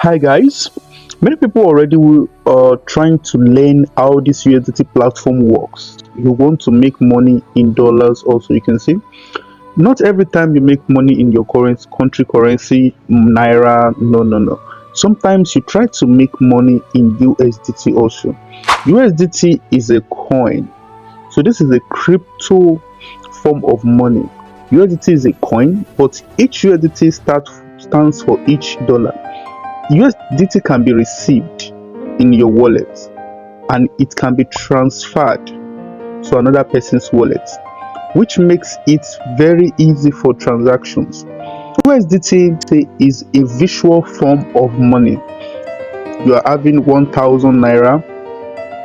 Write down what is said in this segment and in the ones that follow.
Hi guys, many people already trying to learn how this USDT platform works. You want to make money in dollars also. You can see not every time you make money in your current country currency, naira, no. Sometimes you try to make money in USDT also. USDT is a coin, so this is a crypto form of money. USDT is a coin, but each USDT stands for each dollar. USDT can be received in your wallet and it can be transferred to another person's wallet, which makes it very easy for transactions. USDT is a visual form of money. You are having 1000 naira,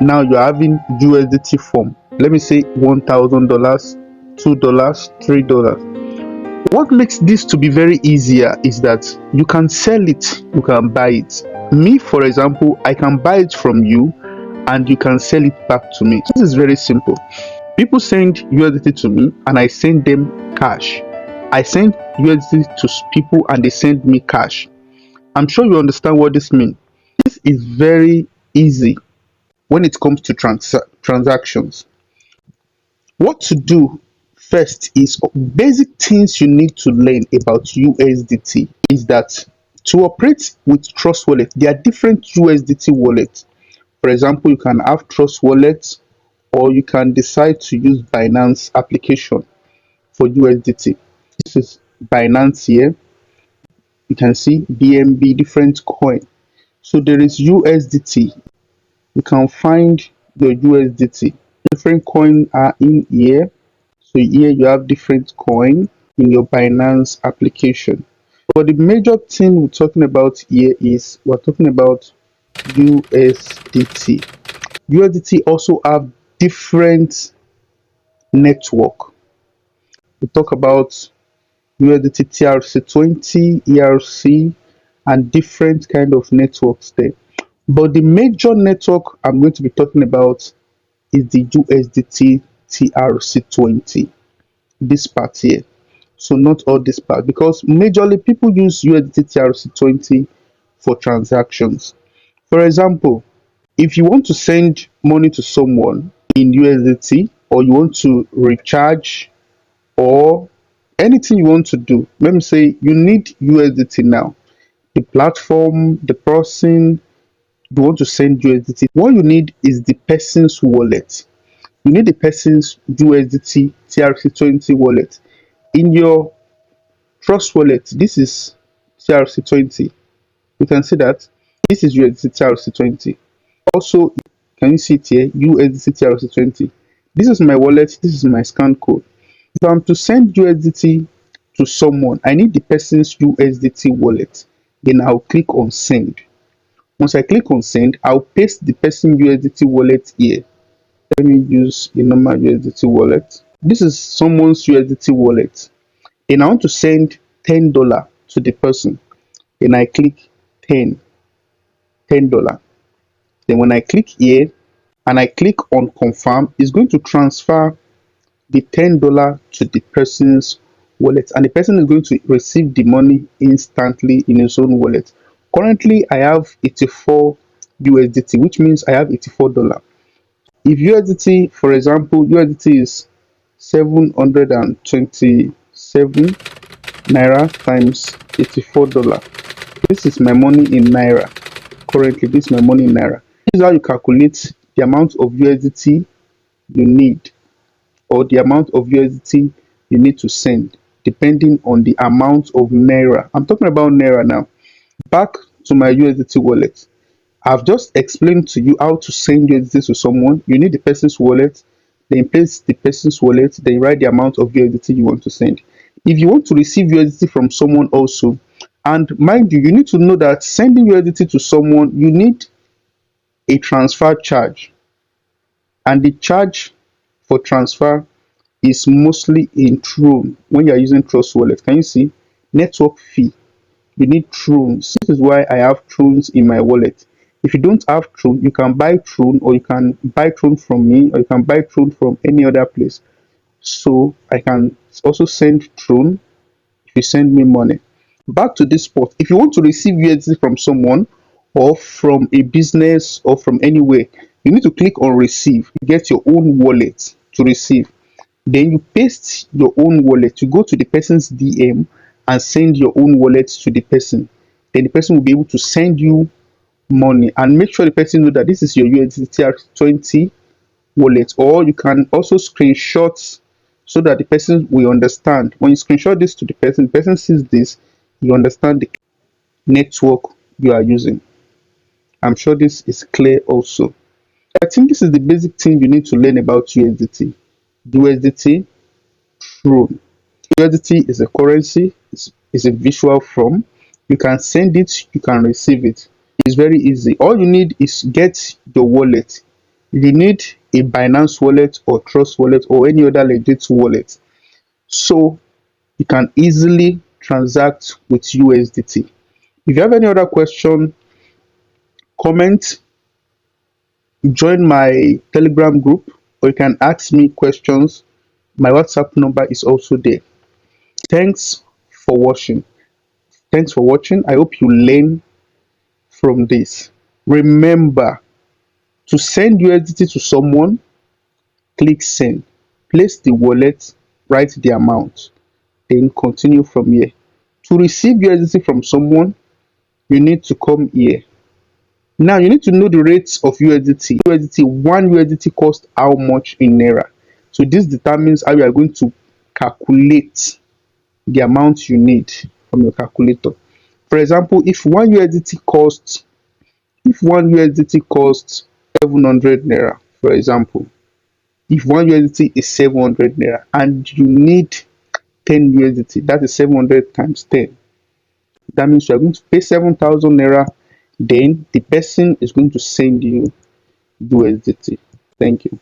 now you are having USDT form. Let me say $1,000, $2, $3. What makes this to be very easier is that you can sell it, you can buy it. Me, for example, I can buy it from you and you can sell it back to me. This is very simple. People send USDT to me and I send them cash. I send USDT to people and they send me cash. I'm sure you understand what this means. This is very easy when it comes to transactions. What to do first is basic things you need to learn about USDT is that to operate with Trust Wallet, there are different USDT wallets. For example, you can have Trust Wallet or you can decide to use Binance application for USDT. This is Binance here. You can see BNB, different coin. So there is USDT. You can find your USDT. Different coins are in here. So here you have different coin in your Binance application. But the major thing we're talking about here is we're talking about USDT. USDT also have different network. We talk about USDT TRC20, ERC, and different kind of networks there. But the major network I'm going to be talking about is the USDT TRC20, this part here. So not all this part, because majorly people use USDT TRC20 for transactions. For example, if you want to send money to someone in USDT, or you want to recharge, or anything you want to do, let me say you need USDT now. The platform, the person, you want to send USDT. What you need is the person's wallet. You need the person's USDT TRC20 wallet. In your Trust Wallet, this is TRC20. You can see that this is USDT TRC20. Also, can you see it here? USDT TRC20. This is my wallet. This is my scan code. If I'm to send USDT to someone, I need the person's USDT wallet. Then I'll click on send. Once I click on send, I'll paste the person USDT wallet here. Let me use a normal USDT wallet. This is someone's USDT wallet. Then I want to send $10 to the person. Then I click $10. Then when I click here and I click on confirm, it's going to transfer the $10 to the person's wallet, and the person is going to receive the money instantly in his own wallet. Currently, I have 84 USDT, which means I have $84. If USDT, for example, USDT is 727 naira times $84. This is my money in naira. Currently, this is my money in naira. This is how you calculate the amount of USDT you need, or the amount of USDT you need to send, depending on the amount of naira. I'm talking about naira now. Back to my USDT wallet. I've just explained to you how to send USDT to someone. You need the person's wallet, then place the person's wallet, then write the amount of USDT you want to send. If you want to receive USDT from someone also, and mind you, you need to know that sending USDT to someone, you need a transfer charge. And the charge for transfer is mostly in Tron when you are using Trust Wallet. Can you see? Network fee. You need Trons. This is why I have Trons in my wallet. If you don't have Tron, you can buy Tron, or you can buy Tron from me, or you can buy Tron from any other place. So I can also send Tron if you send me money. Back to this spot. If you want to receive USDT from someone or from a business or from anywhere, you need to click on receive. You get your own wallet to receive. Then you paste your own wallet. You go to the person's DM and send your own wallet to the person. Then the person will be able to send you money, and make sure the person know that this is your USDT 20 wallet. Or you can also screenshot so that the person will understand. When you screenshot this to the person sees this, you understand the network you are using. I'm sure this is clear also. I think this is the basic thing you need to learn about USDT. USDT throne. USDT is a currency, it's a visual form. You can send it, you can receive it. It's very easy. All you need is get your wallet. You need a Binance wallet or Trust wallet or any other legit wallet, so you can easily transact with USDT. If you have any other question, comment, join my Telegram group, or you can ask me questions. My WhatsApp number is also there. Thanks for watching. Thanks for watching. I hope you learn from this. Remember, to send USDT to someone, click send. Place the wallet, write the amount, then continue from here. To receive USDT from someone, you need to come here. Now you need to know the rates of USDT. One USDT costs how much in Naira. So this determines how you are going to calculate the amount you need from your calculator. For example, if one USDT costs 700 Naira, for example, if one USDT is 700 Naira and you need 10 USDT, that is 700 times 10. That means you are going to pay 7,000 Naira, then the person is going to send you USDT. Thank you.